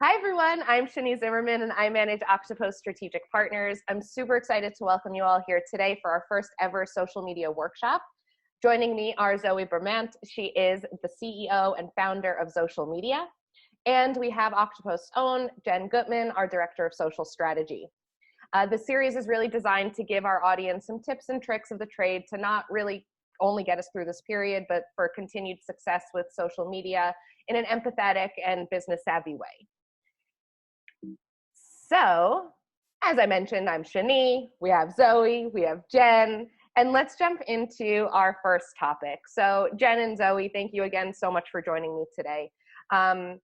Hi, everyone. I'm Shani Zimmerman, and I manage Oktopost Strategic Partners. I'm super excited to welcome you all here today for our first ever social media workshop. Joining me are Zoe Bermant. She is the CEO and founder of Zoecial Media. And we have Oktopost's own Jen Gutman, our Director of Social Strategy. The series is really designed to give our audience some tips and tricks of the trade to not really only get us through this period, but for continued success with social media in an empathetic and business-savvy way. So, as I mentioned, I'm Shani, we have Zoe, we have Jen, and let's jump into our first topic. So Jen and Zoe, thank you again so much for joining me today. I'm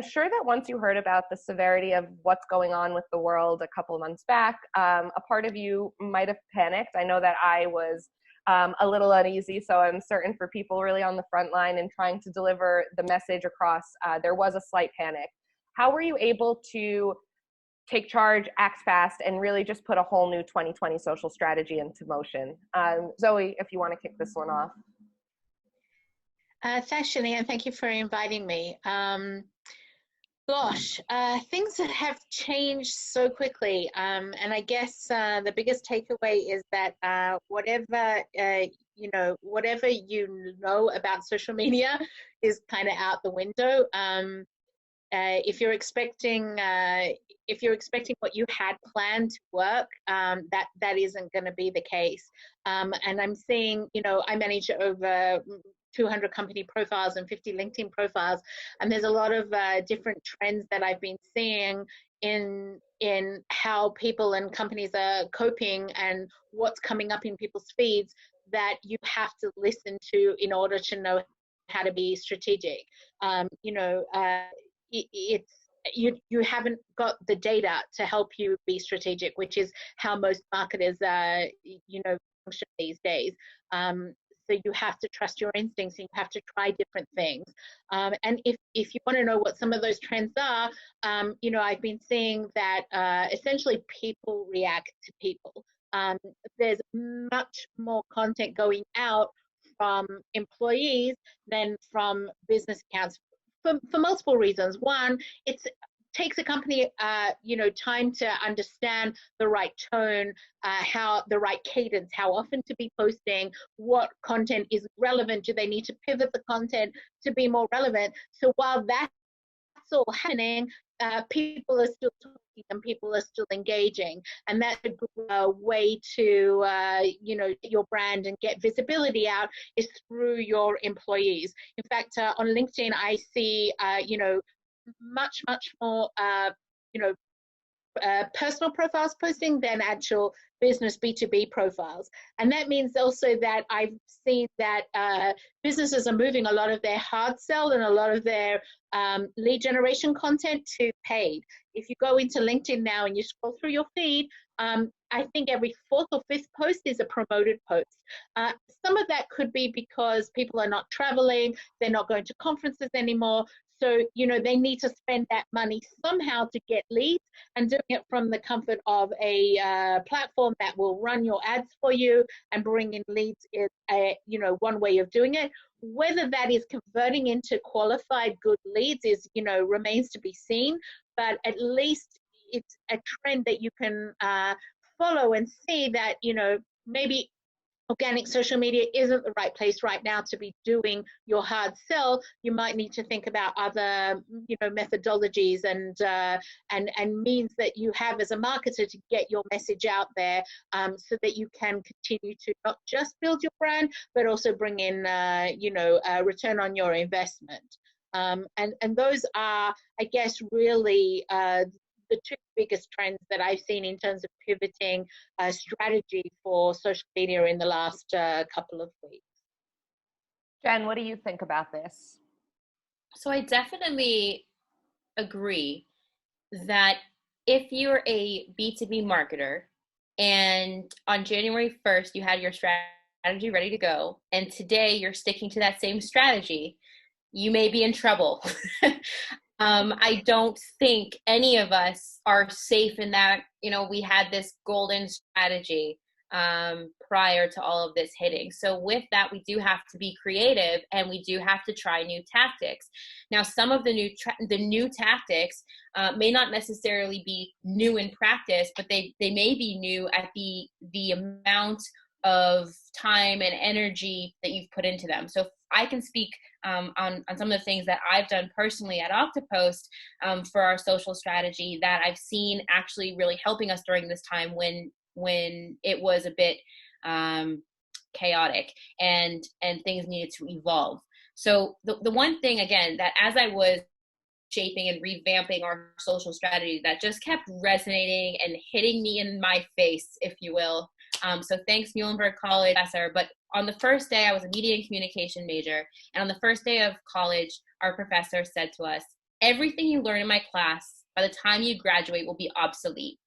sure that once you heard about the severity of what's going on with the world a couple of months back, a part of you might have panicked. I know that I was a little uneasy, so I'm certain for people really on the front line and trying to deliver the message across, there was a slight panic. How were you able to take charge, act fast, and really just put a whole new 2020 social strategy into motion? Zoe, if you want to kick this one off. Thanks, Shani, and thank you for inviting me. Things have changed so quickly, and I guess the biggest takeaway is that whatever you know about social media is kind of out the window. If you're expecting what you had planned to work, that isn't going to be the case. And I'm seeing, I manage over 200 company profiles and 50 LinkedIn profiles, and there's a lot of different trends that I've been seeing in how people and companies are coping and what's coming up in people's feeds that you have to listen to in order to know how to be strategic. You haven't got the data to help you be strategic, which is how most marketers function these days. So you have to trust your instincts, and you have to try different things. And if you want to know what some of those trends are, I've been seeing that essentially people react to people. There's much more content going out from employees than from business accounts for multiple reasons. One, it takes a company, time to understand the right tone, how the right cadence, how often to be posting, what content is relevant. Do they need to pivot the content to be more relevant? So while that's all happening, people are still talking and people are still engaging, and that's a good way to your brand and get visibility out is through your employees. In fact, on LinkedIn I see much more personal profiles posting than actual business B2B profiles. And that means also that I've seen that businesses are moving a lot of their hard sell and a lot of their lead generation content to paid. If you go into LinkedIn now and you scroll through your feed, I think every fourth or fifth post is a promoted post. Some of that could be because people are not traveling, they're not going to conferences anymore. So, they need to spend that money somehow to get leads, and doing it from the comfort of a platform that will run your ads for you and bring in leads is, one way of doing it. Whether that is converting into qualified good leads is, remains to be seen, but at least it's a trend that you can follow and see that, maybe organic social media isn't the right place right now to be doing your hard sell. You might need to think about other, methodologies and means that you have as a marketer to get your message out there, so that you can continue to not just build your brand, but also bring in, a return on your investment. And those are, I guess, really the two biggest trends that I've seen in terms of pivoting strategy for social media in the last couple of weeks. Jen, what do you think about this? So I definitely agree that if you're a B2B marketer and on January 1st you had your strategy ready to go, and today you're sticking to that same strategy, you may be in trouble. I don't think any of us are safe in that, we had this golden strategy prior to all of this hitting. So with that, we do have to be creative, and we do have to try new tactics. Now, some of the new tactics may not necessarily be new in practice, but they may be new at the amount of time and energy that you've put into them. So I can speak on some of the things that I've done personally at Oktopost for our social strategy that I've seen actually really helping us during this time when it was a bit chaotic and things needed to evolve. So the one thing, again, that as I was shaping and revamping our social strategy, that just kept resonating and hitting me in my face, if you will. So thanks, Muhlenberg College professor. But on the first day, I was a media and communication major. And on the first day of college, our professor said to us, everything you learn in my class by the time you graduate will be obsolete.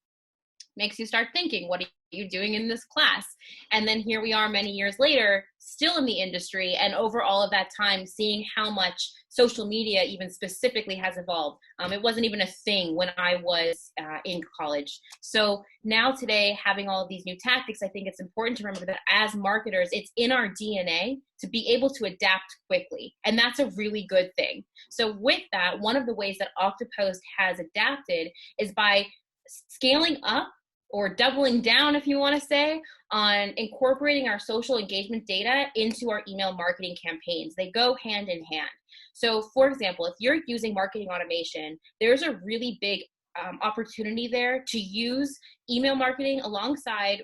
Makes you start thinking, what are you doing in this class? And then here we are many years later, still in the industry, and over all of that time, seeing how much social media even specifically has evolved. It wasn't even a thing when I was in college. So now today, having all of these new tactics, I think it's important to remember that as marketers, it's in our DNA to be able to adapt quickly. And that's a really good thing. So with that, one of the ways that Oktopost has adapted is by scaling up, or doubling down, if you want to say, on incorporating our social engagement data into our email marketing campaigns. They go hand in hand. So for example, if you're using marketing automation, there's a really big opportunity there to use email marketing alongside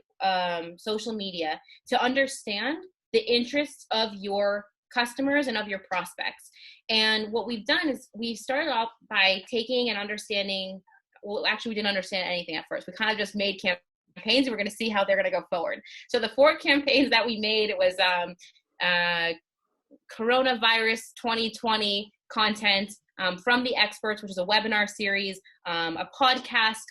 social media to understand the interests of your customers and of your prospects. And what we've done is we started off by taking and understanding. Well, actually, we didn't understand anything at first. We kind of just made campaigns, and we're going to see how they're going to go forward. So the 4 campaigns that we made, it was coronavirus 2020 content from the experts, which is a webinar series, a podcast,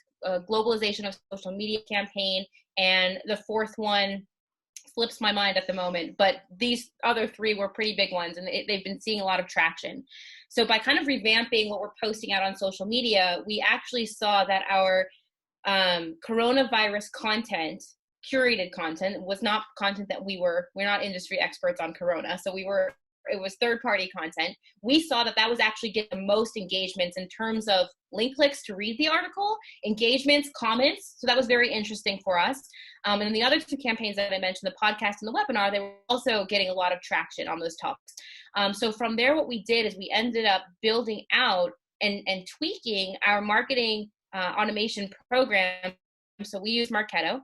globalization of social media campaign, and the 4th one slips my mind at the moment, but these other 3 were pretty big ones, and they've been seeing a lot of traction. So by kind of revamping what we're posting out on social media, we actually saw that our coronavirus content, curated content, was not content that we're not industry experts on corona. So it was third-party content. We saw that was actually getting the most engagements in terms of link clicks to read the article, engagements, comments. So that was very interesting for us. And then the other 2 campaigns that I mentioned, the podcast and the webinar, they were also getting a lot of traction on those topics. So from there, what we did is we ended up building out and tweaking our marketing automation program. So we use Marketo.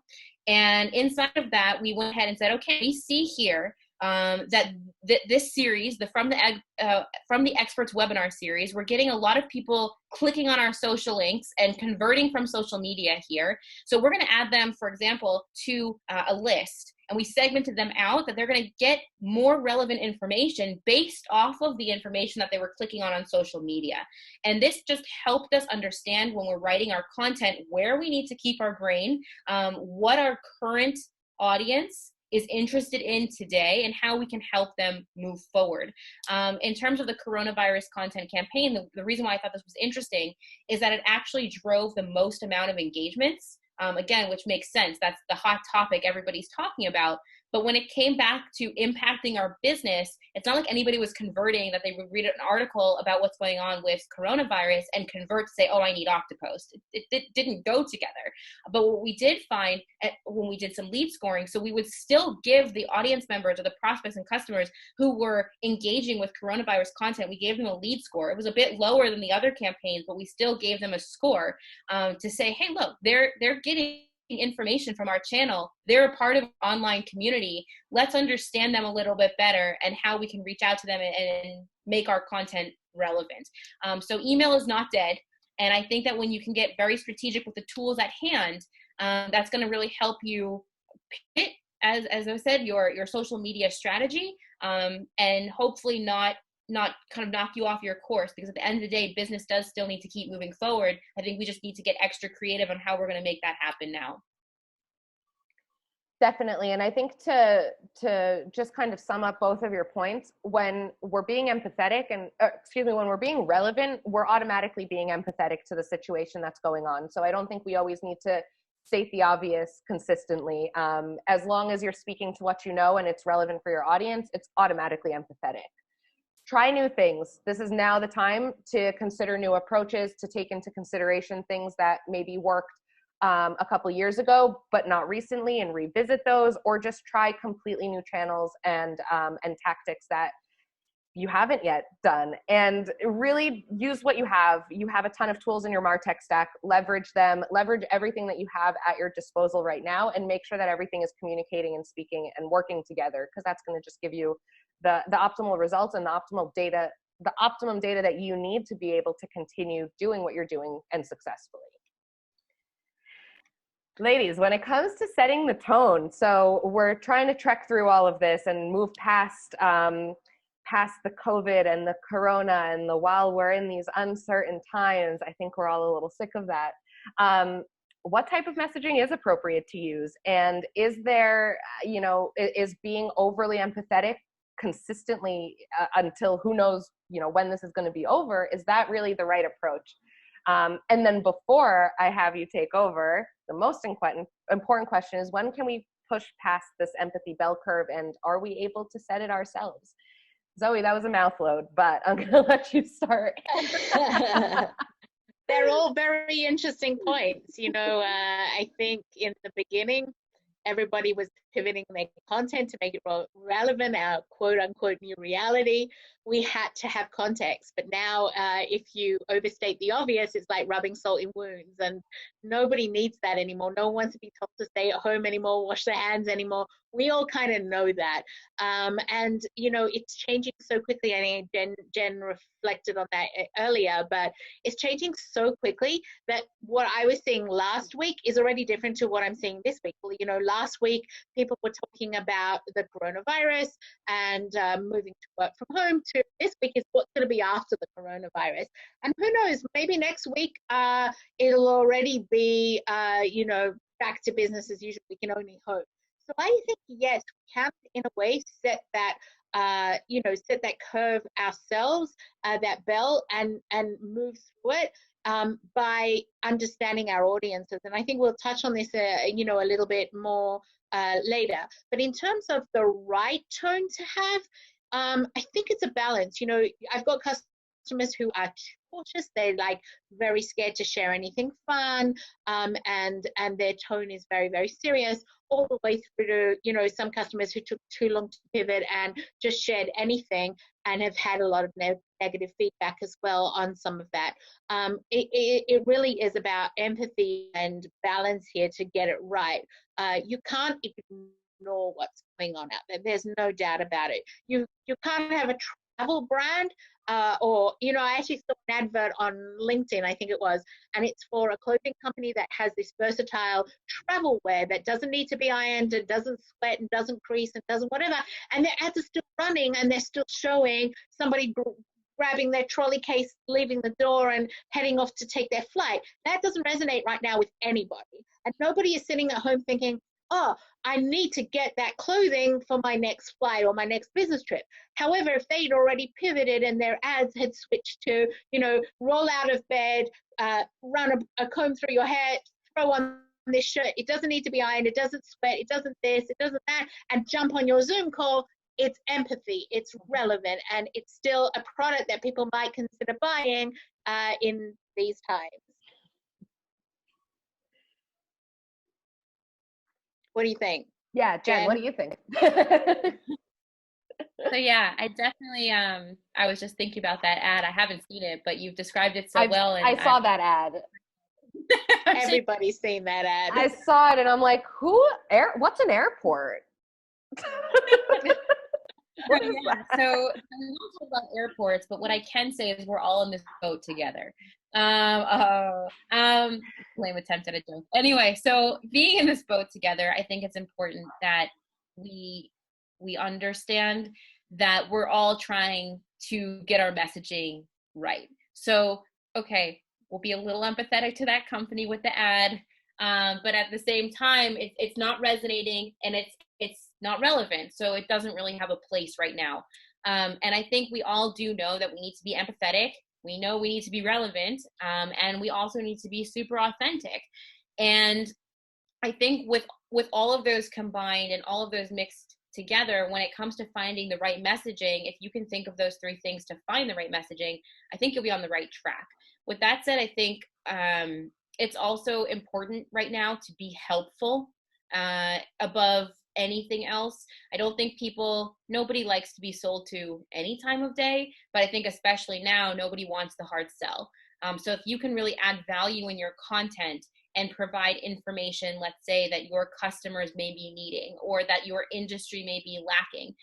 And inside of that, we went ahead and said, okay, we see here that this series, the From the Experts webinar series, we're getting a lot of people clicking on our social links and converting from social media here. So we're going to add them, for example, to a list. And we segmented them out that they're going to get more relevant information based off of the information that they were clicking on social media. And this just helped us understand when we're writing our content where we need to keep our brain, what our current audience is interested in today, and how we can help them move forward. In terms of the coronavirus content campaign, the reason why I thought this was interesting is that it actually drove the most amount of engagements. Again, which makes sense. That's the hot topic everybody's talking about. But when it came back to impacting our business, it's not like anybody was converting that they would read an article about what's going on with coronavirus and convert to say, oh, I need Oktopost. It didn't go together. But what we did find when we did some lead scoring, so we would still give the audience members or the prospects and customers who were engaging with coronavirus content, we gave them a lead score. It was a bit lower than the other campaigns, but we still gave them a score to say, hey, look, they're getting information from our channel. They're a part of our online community. Let's understand them a little bit better and how we can reach out to them and make our content relevant. So email is not dead. And I think that when you can get very strategic with the tools at hand, that's going to really help you pivot, as I said, your social media strategy, and hopefully not kind of knock you off your course, because at the end of the day, business does still need to keep moving forward. I think we just need to get extra creative on how we're going to make that happen now. Definitely. And I think to just kind of sum up both of your points, when we're being empathetic and, when we're being relevant, we're automatically being empathetic to the situation that's going on. So I don't think we always need to state the obvious consistently. As long as you're speaking to what you know and it's relevant for your audience, it's automatically empathetic. Try new things. This is now the time to consider new approaches, to take into consideration things that maybe worked a couple years ago, but not recently, and revisit those, or just try completely new channels and tactics that you haven't yet done, and really use what you have. You have a ton of tools in your MarTech stack. Leverage them, leverage everything that you have at your disposal right now, and make sure that everything is communicating and speaking and working together, because that's going to just give you the optimal results and the optimum data that you need to be able to continue doing what you're doing and successfully. Ladies, when it comes to setting the tone, so we're trying to trek through all of this and move past the COVID and the Corona and the while we're in these uncertain times. I think we're all a little sick of that. What type of messaging is appropriate to use? And is there, is being overly empathetic consistently until who knows, when this is going to be over, is that really the right approach? And then before I have you take over, the most important question is, when can we push past this empathy bell curve, and are we able to set it ourselves? Zoe, that was a mouthload, but I'm going to let you start. They're all very interesting points. I think in the beginning, everybody was pivoting their content to make it relevant, our quote unquote new reality. We had to have context. But now if you overstate the obvious, it's like rubbing salt in wounds, and nobody needs that anymore. No one wants to be told to stay at home anymore, wash their hands anymore. We all kind of know that. And, it's changing so quickly. I think Jen reflected on that earlier, but it's changing so quickly that what I was seeing last week is already different to what I'm seeing this week. Last week, people were talking about the coronavirus and moving to work from home, to this week is what's going to be after the coronavirus. And who knows, maybe next week it'll already be, back to business as usual. We can only hope. So I think, yes, we can, in a way, set that curve ourselves, that bell, and move through it by understanding our audiences. And I think we'll touch on this, a little bit more later. But in terms of the right tone to have, I think it's a balance. I've got customers who are cautious. They're very scared to share anything fun, and their tone is very, very serious, all the way through to, some customers who took too long to pivot and just shared anything and have had a lot of negative feedback as well on some of that. It really is about empathy and balance here to get it right. You can't ignore what's going on out there. There's no doubt about it. You can't have a travel brand or I actually saw an advert on LinkedIn, I think it was, and it's for a clothing company that has this versatile travel wear that doesn't need to be ironed and doesn't sweat and doesn't crease and doesn't whatever, and their ads are still running and they're still showing somebody grabbing their trolley case, leaving the door and heading off to take their flight. That doesn't resonate right now with anybody, and nobody is sitting at home thinking, oh, I need to get that clothing for my next flight or my next business trip. However, if they'd already pivoted and their ads had switched to, roll out of bed, run a comb through your hair, throw on this shirt, it doesn't need to be ironed, it doesn't sweat, it doesn't this, it doesn't that, and jump on your Zoom call, it's empathy, it's relevant, and it's still a product that people might consider buying in these times. What do you think? Yeah, Jen, what do you think? So yeah, I definitely I was just thinking about that ad. I haven't seen it, but you've described it so well. And I saw that ad. Everybody's seen that ad. I saw it and I'm like, what's an airport? What is that? So we won't talk about airports, but what I can say is we're all in this boat together. Lame attempt at a joke. Anyway, so being in this boat together, I think it's important that we understand that we're all trying to get our messaging right. So, okay, we'll be a little empathetic to that company with the ad, but at the same time, it's not resonating and it's not relevant. So it doesn't really have a place right now. And I think we all do know that we need to be empathetic. We know we need to be relevant, and we also need to be super authentic. And I think with all of those combined and all of those mixed together, when it comes to finding the right messaging, if you can think of those three things to find the right messaging, I think you'll be on the right track. With that said, I think it's also important right now to be helpful above anything else. I don't think nobody likes to be sold to any time of day, but I think especially now, nobody wants the hard sell. So if you can really add value in your content and provide information, let's say, that your customers may be needing or that your industry may be lacking,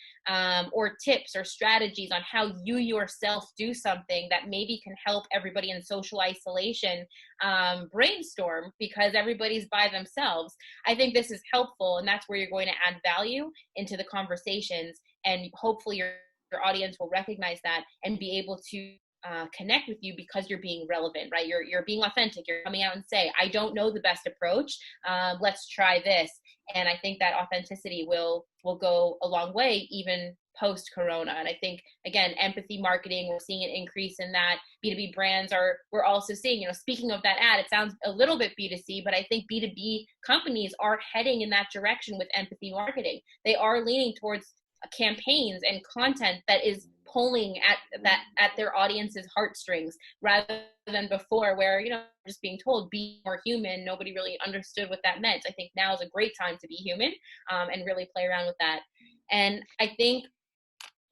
or tips or strategies on how you yourself do something that maybe can help everybody in social isolation brainstorm because everybody's by themselves. I think this is helpful, and that's where you're going to add value into the conversations, and hopefully your audience will recognize that and be able to connect with you because you're being relevant, right? You're being authentic. You're coming out and say, I don't know the best approach. Let's try this. And I think that authenticity will go a long way, even post Corona. And I think, again, empathy marketing, we're seeing an increase in that. B2B brands we're also seeing, speaking of that ad, it sounds a little bit B2C, but I think B2B companies are heading in that direction with empathy marketing. They are leaning towards campaigns and content that is pulling at their audience's heartstrings rather than before where just being told be more human. Nobody really understood what that meant. I think now is a great time to be human and really play around with that. And I think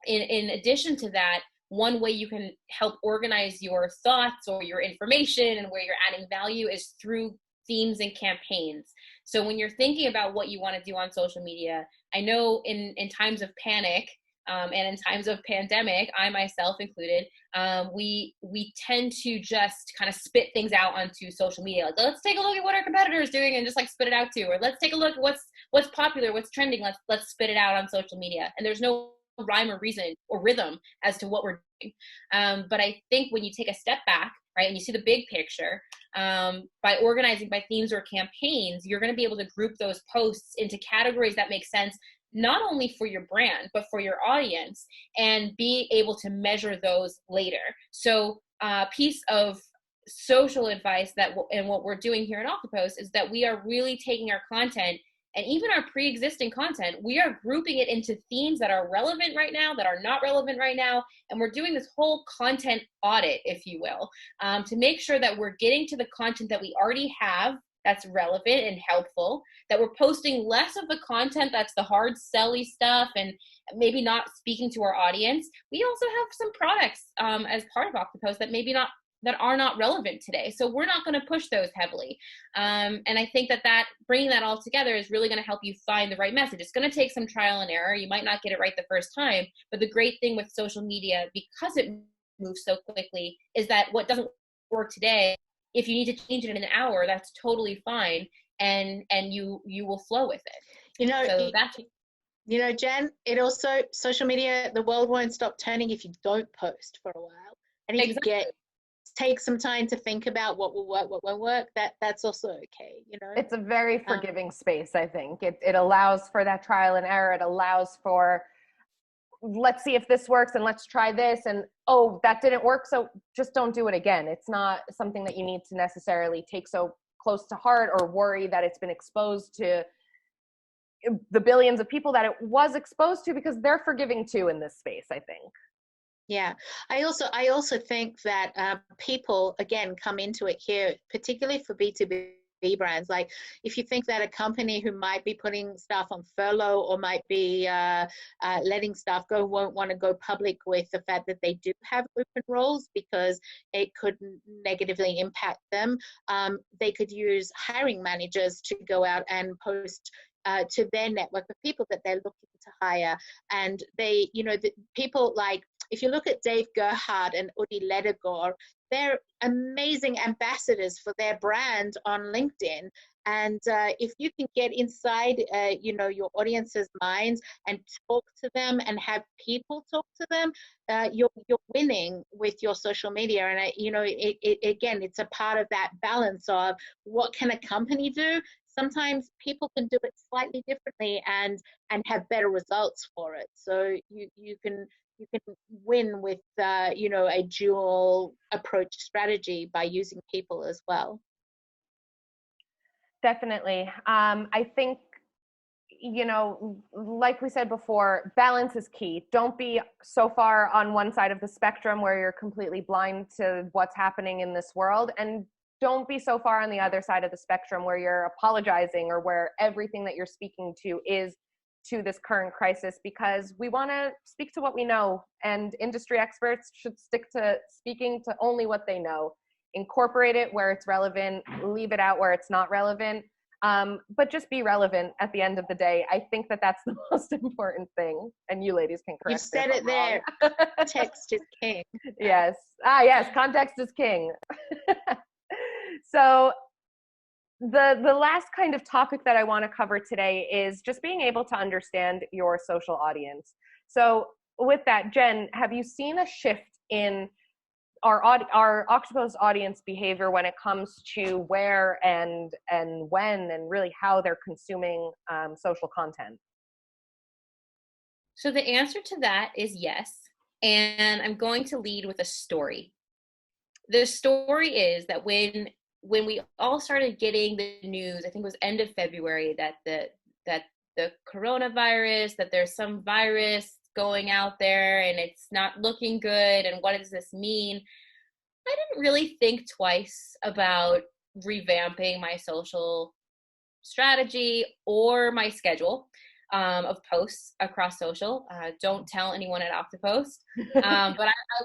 in addition to that, one way you can help organize your thoughts or your information and where you're adding value is through themes and campaigns. So when you're thinking about what you want to do on social media, I know in times of panic and in times of pandemic, I myself included, we tend to just kind of spit things out onto social media. Like, let's take a look at what our competitor is doing and just like spit it out too. Or let's take a look at what's popular, what's trending. Let's spit it out on social media. And there's no rhyme or reason or rhythm as to what we're doing. But I think when you take a step back, right, and you see the big picture, by organizing by themes or campaigns, you're going to be able to group those posts into categories that make sense, not only for your brand, but for your audience, and be able to measure those later. So a piece of social advice and what we're doing here at Oktopost is that we are really taking our content and even our pre-existing content, we are grouping it into themes that are relevant right now, that are not relevant right now. And we're doing this whole content audit, if you will, to make sure that we're getting to the content that we already have that's relevant and helpful, that we're posting less of the content that's the hard selly stuff and maybe not speaking to our audience. We also have some products as part of Oktopost that are not relevant today. So we're not going to push those heavily. And I think that bringing that all together is really going to help you find the right message. It's going to take some trial and error. You might not get it right the first time, but the great thing with social media, because it moves so quickly, is that what doesn't work today, if you need to change it in an hour, that's totally fine. And you will flow with it. So that's... Jen, it also, social media, the world won't stop turning if you don't post for a while. And if you take some time to think about what will work, what won't work, that's also okay. It's a very forgiving space. I think it allows for that trial and error. It allows for, let's see if this works and let's try this, and oh, that didn't work, so just don't do it again. It's not something that you need to necessarily take so close to heart or worry that it's been exposed to the billions of people that it was exposed to, because they're forgiving too in this space, I think. Yeah, I also think that people, again, come into it here, particularly for B2B brands. Like, if you think that a company who might be putting staff on furlough or might be letting staff go won't want to go public with the fact that they do have open roles because it could negatively impact them, they could use hiring managers to go out and post to their network of people that they're looking to hire. And they, the people like, if you look at Dave Gerhardt and Udi Ledegor, they're amazing ambassadors for their brand on LinkedIn. And if you can get inside, your audience's minds and talk to them and have people talk to them, you're winning with your social media. And again, it's a part of that balance of what can a company do. Sometimes people can do it slightly differently and have better results for it. So you can win with a dual approach strategy by using people as well. Definitely. I think, like we said before, balance is key. Don't be so far on one side of the spectrum where you're completely blind to what's happening in this world. And don't be so far on the other side of the spectrum where you're apologizing or where everything that you're speaking to is to this current crisis, because we want to speak to what we know, and industry experts should stick to speaking to only what they know. Incorporate it where it's relevant, leave it out where it's not relevant. But just be relevant at the end of the day. I think that that's the most important thing. And you ladies can correct You've said it there. Text is king. Yes. Yes. Context is king. So the last kind of topic that I want to cover today is just being able to understand your social audience. So with that, Jen, have you seen a shift in our Oktopost audience behavior when it comes to where and when and really how they're consuming social content? So the answer to that is yes. And I'm going to lead with a story. The story is that when we all started getting the news, I think it was end of February, that the coronavirus, that there's some virus going out there and it's not looking good, and what does this mean? I didn't really think twice about revamping my social strategy or my schedule of posts across social. Don't tell anyone at Oktopost. But I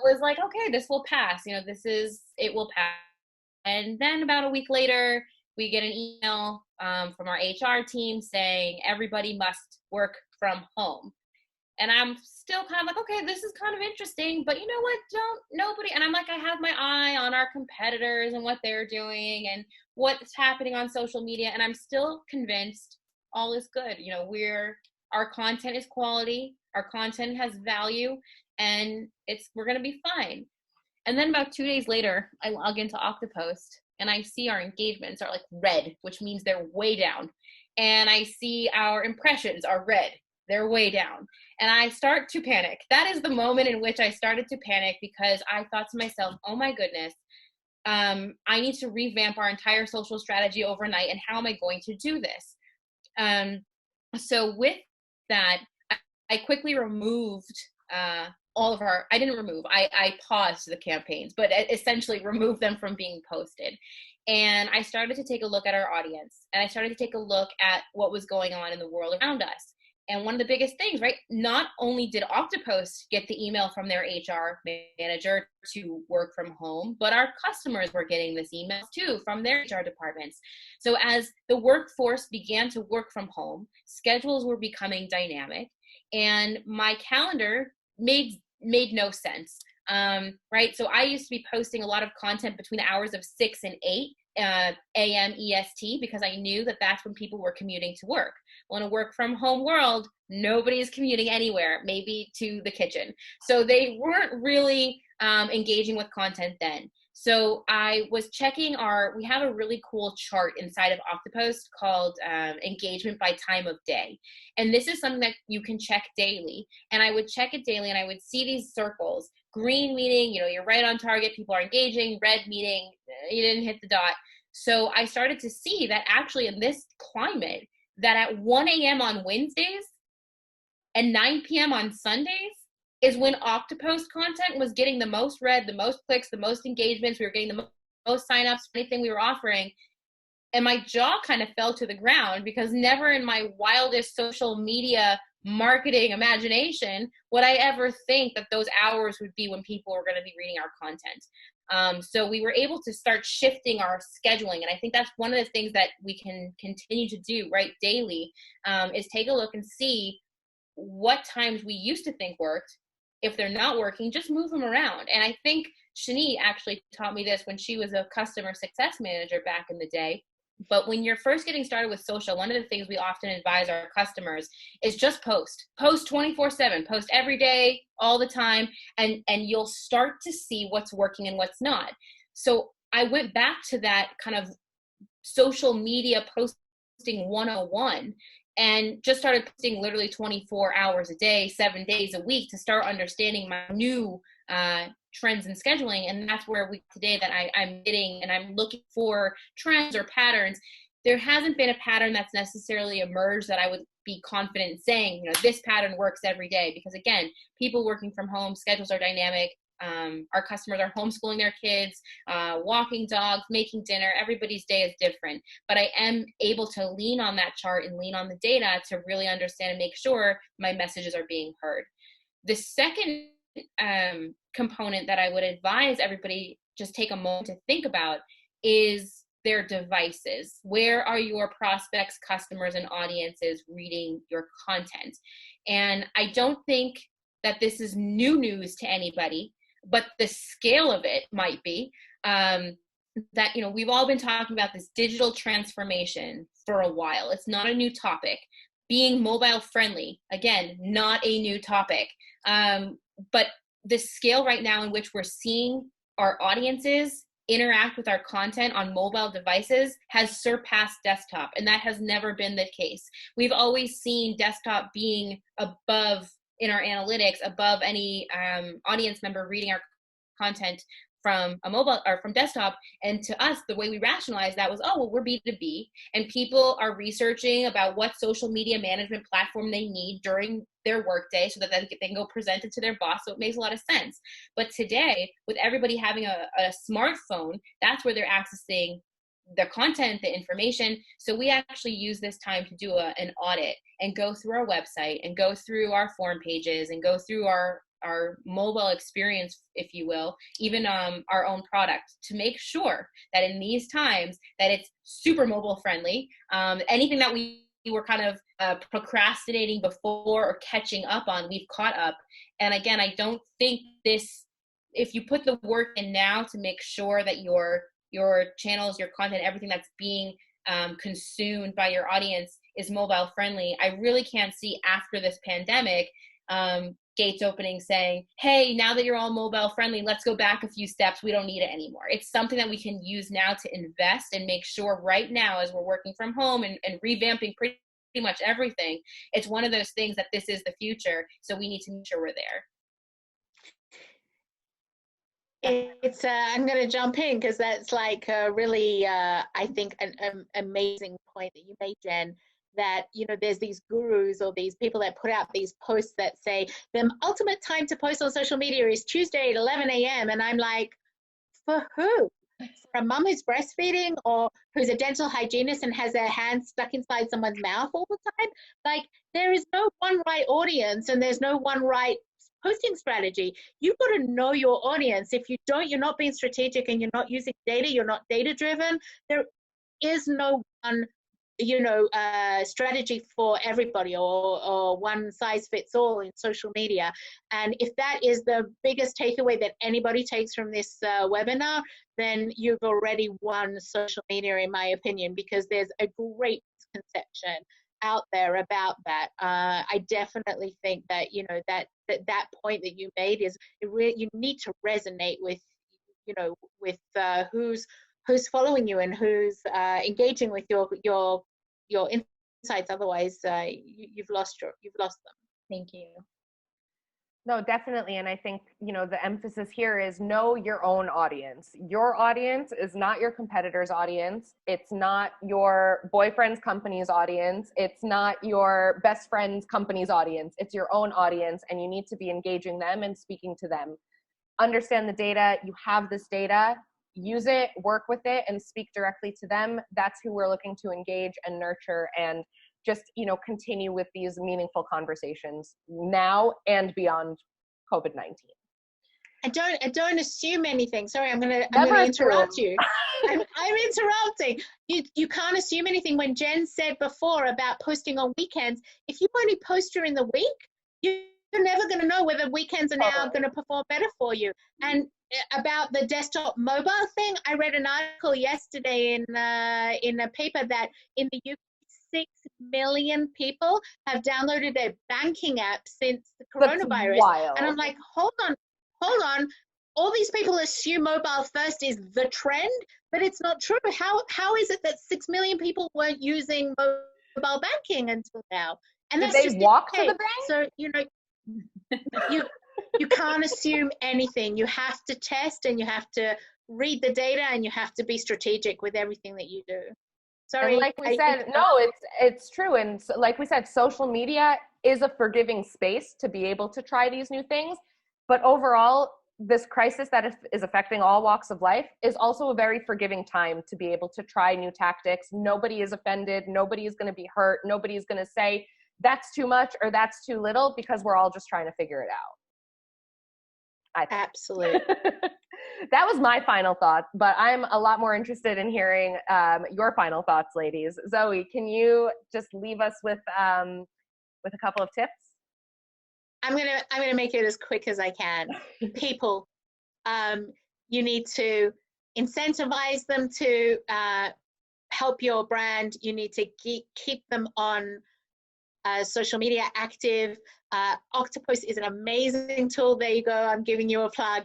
was like, okay, this will pass. It will pass. And then about a week later, we get an email from our HR team saying everybody must work from home. And I'm still kind of like, okay, this is kind of interesting, but you know what? And I'm like, I have my eye on our competitors and what they're doing and what's happening on social media. And I'm still convinced all is good. Our content is quality, our content has value, and we're going to be fine. And then about 2 days later, I log into Oktopost and I see our engagements are like red, which means they're way down. And I see our impressions are red. They're way down. And I start to panic. That is the moment in which I started to panic, because I thought to myself, oh my goodness, I need to revamp our entire social strategy overnight. And how am I going to do this? So with that, I quickly removed I paused the campaigns, but essentially removed them from being posted. And I started to take a look at our audience, and I started to take a look at what was going on in the world around us. And one of the biggest things, right? Not only did Oktopost get the email from their HR manager to work from home, but our customers were getting this email too from their HR departments. So as the workforce began to work from home, schedules were becoming dynamic, and my calendar made no sense. Right? So I used to be posting a lot of content between the hours of 6 and 8 a.m. EST, because I knew that that's when people were commuting to work. Well, in a work from home world, nobody is commuting anywhere, maybe to the kitchen. So they weren't really engaging with content then. So I was checking we have a really cool chart inside of Oktopost called engagement by time of day. And this is something that you can check daily. And I would check it daily and I would see these circles. Green meaning, you're right on target, people are engaging. Red meaning you didn't hit the dot. So I started to see that actually in this climate, that at 1 a.m. on Wednesdays and 9 p.m. on Sundays is when Oktopost content was getting the most read, the most clicks, the most engagements. We were getting the most signups for anything we were offering. And my jaw kind of fell to the ground, because never in my wildest social media marketing imagination would I ever think that those hours would be when people were going to be reading our content. So we were able to start shifting our scheduling. And I think that's one of the things that we can continue to do right daily, is take a look and see what times we used to think worked. If they're not working, just move them around. And I think Shani actually taught me this when she was a customer success manager back in the day. But when you're first getting started with social, one of the things we often advise our customers is just post 24/7, post every day, all the time, and you'll start to see what's working and what's not. So I went back to that kind of social media posting 101 and just started posting literally 24 hours a day, 7 days a week, to start understanding my new trends in scheduling. And that's where today that I'm getting, and I'm looking for trends or patterns. there hasn't been a pattern that's necessarily emerged that I would be confident in saying, this pattern works every day. Because again, people working from home, schedules are dynamic. Our customers are homeschooling their kids, walking dogs, making dinner. Everybody's day is different. But I am able to lean on that chart and lean on the data to really understand and make sure my messages are being heard. The second component that I would advise everybody just take a moment to think about is their devices. Where are your prospects, customers, and audiences reading your content? And I don't think that this is new news to anybody, but the scale of it might be that, we've all been talking about this digital transformation for a while. It's not a new topic. Being mobile friendly, again, not a new topic. But the scale right now in which we're seeing our audiences interact with our content on mobile devices has surpassed desktop, and that has never been the case. We've always seen desktop being above in our analytics, above any audience member reading our content from a mobile or from desktop. And to us, the way we rationalized that was, we're B2B, and people are researching about what social media management platform they need during their workday so that they can go present it to their boss. So it makes a lot of sense. But today, with everybody having a smartphone, that's where they're accessing the content, the information. So we actually use this time to do an audit and go through our website and go through our form pages and go through our mobile experience, if you will, even our own product, to make sure that in these times that it's super mobile friendly. Anything that we were kind of procrastinating before or catching up on, we've caught up. And again, I don't think if you put the work in now to make sure that your channels, your content, everything that's being consumed by your audience is mobile friendly, I really can't see after this pandemic gates opening saying, hey, now that you're all mobile friendly, let's go back a few steps. We don't need it anymore. It's something that we can use now to invest and make sure right now, as we're working from home and revamping pretty much everything, it's one of those things that this is the future. So we need to make sure we're there. It's I'm going to jump in because that's like really, I think, an amazing point that you made, Jen, that, there's these gurus or these people that put out these posts that say the ultimate time to post on social media is Tuesday at 11 a.m. And I'm like, for who? For a mom who's breastfeeding or who's a dental hygienist and has their hands stuck inside someone's mouth all the time? Like, there is no one right audience and there's no one right posting strategy. You've got to know your audience. If you don't, you're not being strategic and you're not using data, you're not data driven. There is no one strategy for everybody or one size fits all in social media. And if that is the biggest takeaway that anybody takes from this webinar, then you've already won social media, in my opinion, because there's a great misconception out there about that. I definitely think that, that point that you made is you need to resonate with, who's following you and who's engaging with your insights. Otherwise, you've lost them. Thank you. No, definitely. And I think, the emphasis here is know your own audience. Your audience is not your competitor's audience. It's not your boyfriend's company's audience. It's not your best friend's company's audience. It's your own audience, and you need to be engaging them and speaking to them. Understand the data. You have this data. Use it, work with it, and speak directly to them. That's who we're looking to engage and nurture and just, continue with these meaningful conversations now and beyond COVID-19. I don't assume anything. Sorry, I'm gonna interrupt you. I'm interrupting. You can't assume anything. When Jen said before about posting on weekends, if you only post during the week, you're never going to know whether weekends are now going to perform better for you. And about the desktop mobile thing, I read an article yesterday in a paper that in the UK, 6 million people have downloaded their banking app since the coronavirus. That's wild. And I'm like, hold on. All these people assume mobile first is the trend, but it's not true. How is it that 6 million people weren't using mobile banking until now? And Did that's they just walk to the bank? So, you can't assume anything. You have to test and you have to read the data and you have to be strategic with everything that you do. And Sorry. like we said, no, it's true. And so, like we said, social media is a forgiving space to be able to try these new things. But overall, this crisis that is affecting all walks of life is also a very forgiving time to be able to try new tactics. Nobody is offended. Nobody is going to be hurt. Nobody is going to say that's too much or that's too little, because we're all just trying to figure it out. Absolutely. That was my final thought, but I'm a lot more interested in hearing your final thoughts, ladies. Zoe, can you just leave us with a couple of tips? I'm gonna make it as quick as I can. People, you need to incentivize them to help your brand. You need to keep them on social media active. Oktopost is an amazing tool. There you go. I'm giving you a plug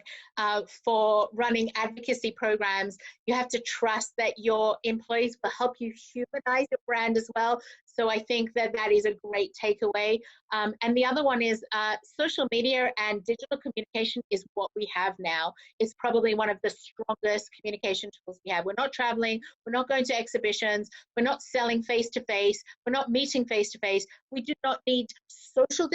for running advocacy programs. You have to trust that your employees will help you humanize your brand as well. So I think that that is a great takeaway. And the other one is social media and digital communication is what we have now. It's probably one of the strongest communication tools we have. We're not traveling. We're not going to exhibitions. We're not selling face-to-face. We're not meeting face-to-face. We do not need social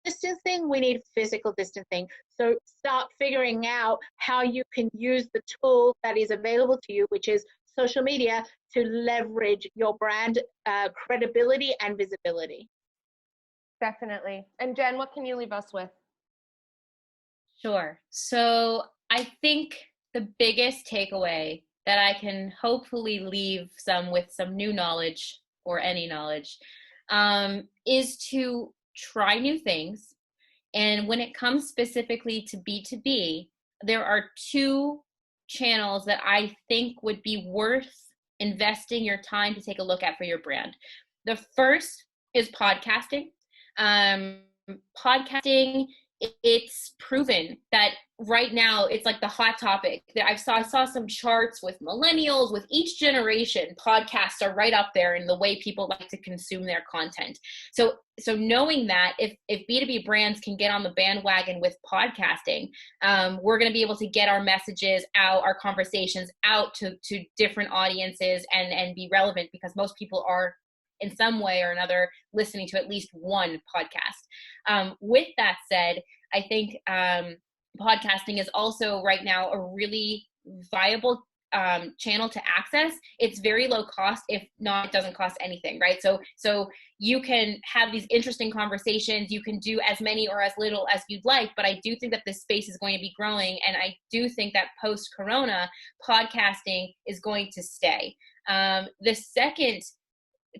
distancing. We need physical distancing. So start figuring out how you can use the tool that is available to you, which is social media, to leverage your brand credibility and visibility. Definitely. And Jen, what can you leave us with? Sure. So I think the biggest takeaway that I can hopefully leave some with some new knowledge or any knowledge is to try new things. And when it comes specifically to B2B, there are two channels that I think would be worth investing your time to take a look at for your brand. The first is podcasting. Podcasting, it's proven that right now it's like the hot topic. I saw some charts with millennials, with each generation, podcasts are right up there in the way people like to consume their content. So knowing that if B2B brands can get on the bandwagon with podcasting, we're going to be able to get our messages out, our conversations out to different audiences and be relevant, because most people are in some way or another listening to at least one podcast. With that said, I think podcasting is also right now a really viable channel to access. It's very low cost. If not, it doesn't cost anything, right? So you can have these interesting conversations. You can do as many or as little as you'd like, but I do think that this space is going to be growing. And I do think that post-corona, podcasting is going to stay. The second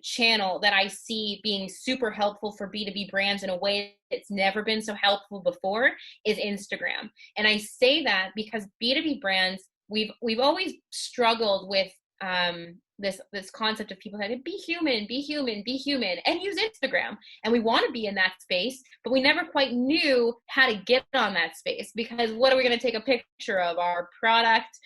channel that I see being super helpful for B2B brands in a way that's never been so helpful before is Instagram. And I say that because B2B brands, we've always struggled with this concept of people saying, be human, and use Instagram. And we want to be in that space, but we never quite knew how to get on that space, because what are we going to take a picture of? Our product,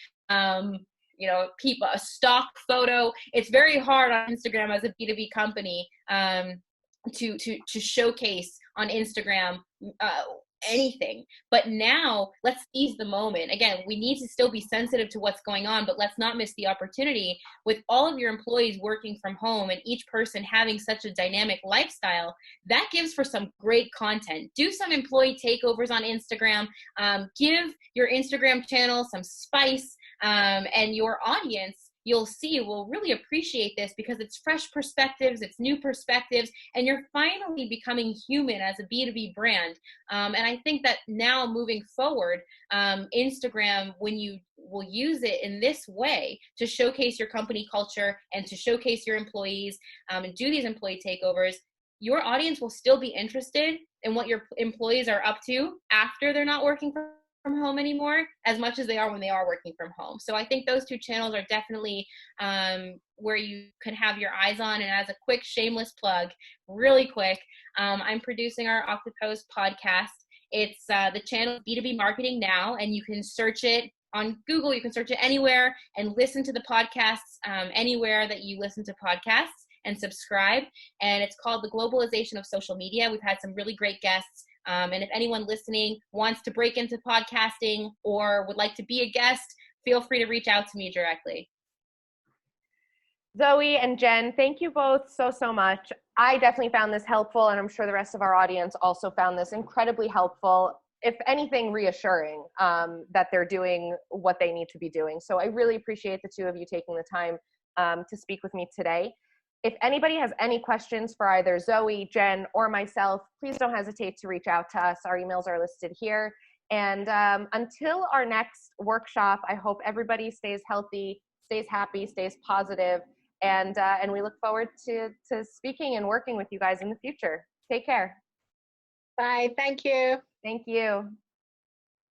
keep a stock photo. It's very hard on Instagram as a B2B company to showcase on Instagram anything. But now let's seize the moment. Again, we need to still be sensitive to what's going on, but let's not miss the opportunity. With all of your employees working from home and each person having such a dynamic lifestyle, that gives for some great content. Do some employee takeovers on Instagram. Give your Instagram channel some spice. And your audience, you'll see, will really appreciate this, because it's fresh perspectives, it's new perspectives, and you're finally becoming human as a B2B brand. And I think that now moving forward, Instagram, when you will use it in this way to showcase your company culture and to showcase your employees and do these employee takeovers, your audience will still be interested in what your employees are up to after they're not working from home anymore, as much as they are when they are working from home. So I think those two channels are definitely where you can have your eyes on. And as a quick shameless plug, really quick, I'm producing our Oktopost podcast. It's the channel B2B Marketing Now, and you can search it on Google. You can search it anywhere and listen to the podcasts anywhere that you listen to podcasts, and subscribe. And it's called The Globalization of Social Media. We've had some really great guests. And if anyone listening wants to break into podcasting or would like to be a guest, feel free to reach out to me directly. Zoe and Jen, thank you both so much. I definitely found this helpful, and I'm sure the rest of our audience also found this incredibly helpful, if anything, reassuring that they're doing what they need to be doing. So I really appreciate the two of you taking the time to speak with me today. If anybody has any questions for either Zoe, Jen, or myself, please don't hesitate to reach out to us. Our emails are listed here. And until our next workshop, I hope everybody stays healthy, stays happy, stays positive, and we look forward to speaking and working with you guys in the future. Take care. Bye. Thank you. Thank you.